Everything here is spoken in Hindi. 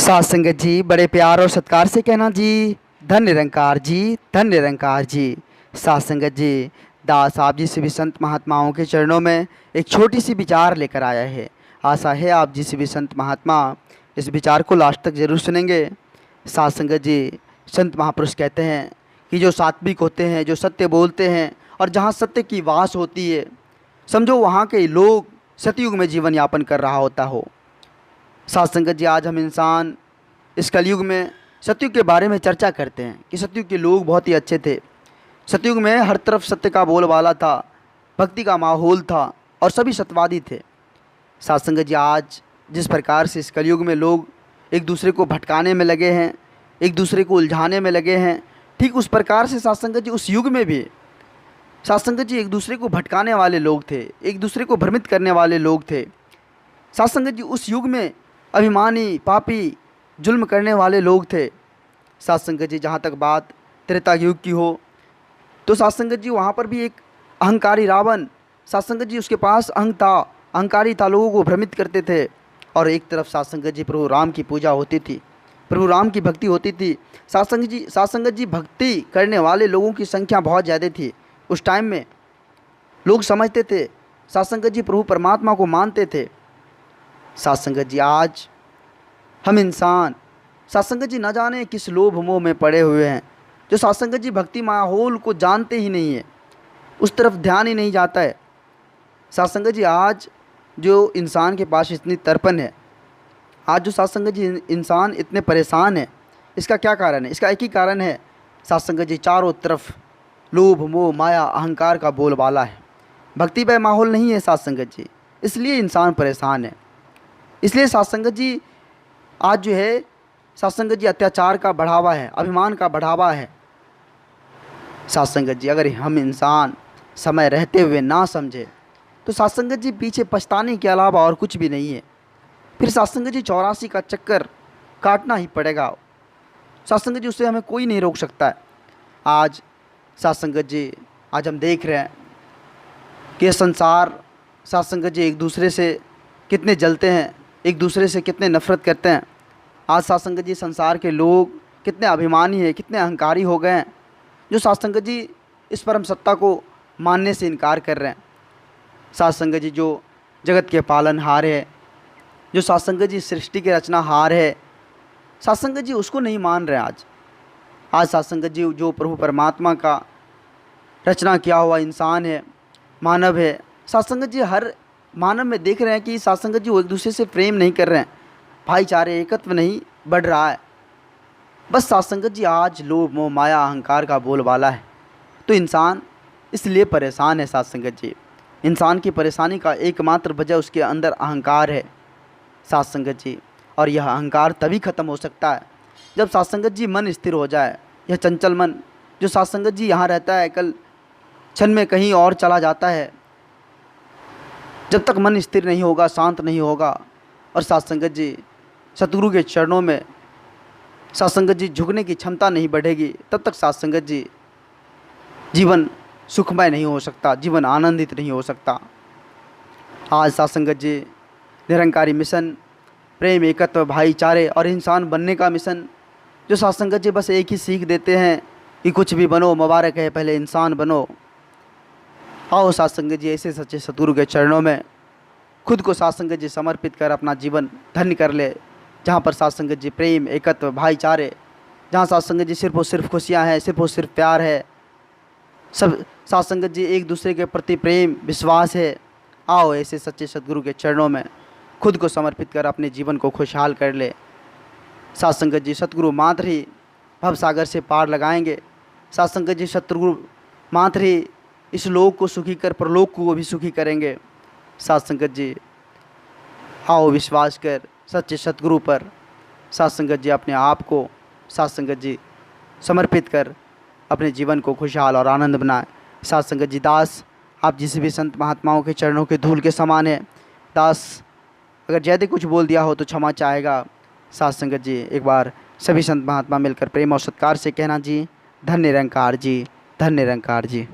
साथ संगत जी, बड़े प्यार और सत्कार से कहना जी, धन निरंकार जी, धन निरंकार जी। साथ संगत जी, दास आप जी सभी संत महात्माओं के चरणों में एक छोटी सी विचार लेकर आया है। आशा है आप जी सभी संत महात्मा इस विचार को लास्ट तक जरूर सुनेंगे। साथ संगत जी, संत महापुरुष कहते हैं कि जो सात्विक होते हैं, जो सत्य बोलते हैं और जहाँ सत्य की वास होती है, समझो वहाँ के लोग सतयुग में जीवन यापन कर रहा होता हो। साथ संगत जी, आज हम इंसान इस कलयुग में सतयुग के बारे में चर्चा करते हैं कि सतयुग के लोग बहुत ही अच्छे थे। सतयुग में हर तरफ सत्य का बोलबाला था, भक्ति का माहौल था और सभी सत्यवादी थे। साथ संगत जी, आज जिस प्रकार से इस कलयुग में लोग एक दूसरे को भटकाने में लगे हैं, एक दूसरे को उलझाने में लगे हैं, ठीक उस प्रकार से साथ संगत जी उस युग में भी साथ संगत जी एक दूसरे को भटकाने वाले लोग थे, एक दूसरे को भ्रमित करने वाले लोग थे। साथ संगत जी उस युग में अभिमानी, पापी, जुल्म करने वाले लोग थे। साथ संगत जी, जहाँ तक बात त्रेता युग की हो तो साथ संगत जी वहाँ पर भी एक अहंकारी रावण, साथ संगत जी उसके पास अहंग था, अहंकारी था, लोगों को भ्रमित करते थे। और एक तरफ साथ संगत जी प्रभु राम की पूजा होती थी, प्रभु राम की भक्ति होती थी। साथ संगत जी भक्ति करने वाले लोगों की संख्या बहुत ज़्यादा थी। उस टाइम में लोग समझते थे, साथ संगत जी प्रभु परमात्मा को मानते थे। साथ संगत जी, आज हम इंसान साथ संगत जी न जाने किस लोभ मोह में पड़े हुए हैं, जो साथ संगत जी भक्ति माहौल को जानते ही नहीं है, उस तरफ ध्यान ही नहीं जाता है। साथ संगत जी, आज जो इंसान के पास इतनी तर्पण है, आज जो साथ संगत जी इंसान इतने परेशान है, इसका क्या कारण है? इसका एक ही कारण है, साथ संगत जी चारों तरफ लोभ मोह माया अहंकार का बोलबाला है, भक्ति पर माहौल नहीं है साथ संगत जी, इसलिए इंसान परेशान है। इसलिए साथ संगत जी आज जो है साथ संगत जी अत्याचार का बढ़ावा है, अभिमान का बढ़ावा है। साथ संगत जी, अगर हम इंसान समय रहते हुए ना समझे तो साथ संगत जी पीछे पछताने के अलावा और कुछ भी नहीं है। फिर साथ संगत जी 84 का चक्कर काटना ही पड़ेगा। साथ संगत जी उससे हमें कोई नहीं रोक सकता है। आज साथ संगत जी, आज हम देख रहे हैं कि संसार साथ संगत जी एक दूसरे से कितने जलते हैं, एक दूसरे से कितने नफ़रत करते हैं। आज साथ संगत जी संसार के लोग कितने अभिमानी हैं, कितने अहंकारी हो गए हैं, जो साथ संगत जी इस परम सत्ता को मानने से इनकार कर रहे हैं। साथ संगत जी जो जगत के पालनहार है, जो साथ संगत जी सृष्टि के रचनाहार है, साथ संगत जी उसको नहीं मान रहे। आज साथ संगत जी जो प्रभु परमात्मा का रचना किया हुआ इंसान है, मानव है, साथ संगत जी हर मानव में देख रहे हैं कि साथ संगत जी वो एक दूसरे से प्रेम नहीं कर रहे हैं, भाईचारे एकत्व नहीं बढ़ रहा है। बस साथ संगत जी आज लोभ मोह माया अहंकार का बोलबाला है, तो इंसान इसलिए परेशान है। साथ संगत जी, इंसान की परेशानी का एकमात्र वजह उसके अंदर अहंकार है साथ संगत जी। और यह अहंकार तभी ख़त्म हो सकता है जब साथ संगत जी मन स्थिर हो जाए। यह चंचल मन जो साथ संगत जी यहाँ रहता है, कल क्षण में कहीं और चला जाता है। जब तक मन स्थिर नहीं होगा, शांत नहीं होगा और साथ संगत जी सतगुरु के चरणों में साथ संगत जी झुकने की क्षमता नहीं बढ़ेगी, तब तक साथ संगत जी जीवन सुखमय नहीं हो सकता, जीवन आनंदित नहीं हो सकता। आज साथ संगत जी निरंकारी मिशन, प्रेम एकत्व भाईचारे और इंसान बनने का मिशन, जो साथ संगत जी बस एक ही सीख देते हैं कि कुछ भी बनो, मुबारक है, पहले इंसान बनो। आओ साथ संगत जी ऐसे सच्चे सतगुरु के चरणों में खुद को साथ संगत जी समर्पित कर अपना जीवन धन्य कर ले, जहाँ पर साथ संगत जी प्रेम एकत्व भाईचारे, जहाँ साथ संगत जी सिर्फ और सिर्फ खुशियाँ हैं, सिर्फ और सिर्फ प्यार है, सब साथ संगत जी एक दूसरे के प्रति प्रेम विश्वास है। आओ ऐसे सच्चे सतगुरु के चरणों में खुद को समर्पित कर अपने जीवन को खुशहाल कर ले। साथ संगत जी सतगुरु मात्र ही भव सागर से पार लगाएंगे। साथ संगत जी सतगुरु मात्र ही इस लोक को सुखी कर परलोक को भी सुखी करेंगे। साथ संगत जी आओ विश्वास कर सच्चे सतगुरु पर साथ संगत जी अपने आप को साथ संगत जी समर्पित कर अपने जीवन को खुशहाल और आनंद बनाए। साथ संगत जी दास आप जिस भी संत महात्माओं के चरणों के धूल के समान है। दास अगर ज़्यादा कुछ बोल दिया हो तो क्षमा चाहेगा। साथ संगत जी एक बार सभी संत महात्मा मिलकर प्रेम और सत्कार से कहना जी, धन निरंकार जी, धन निरंकार जी।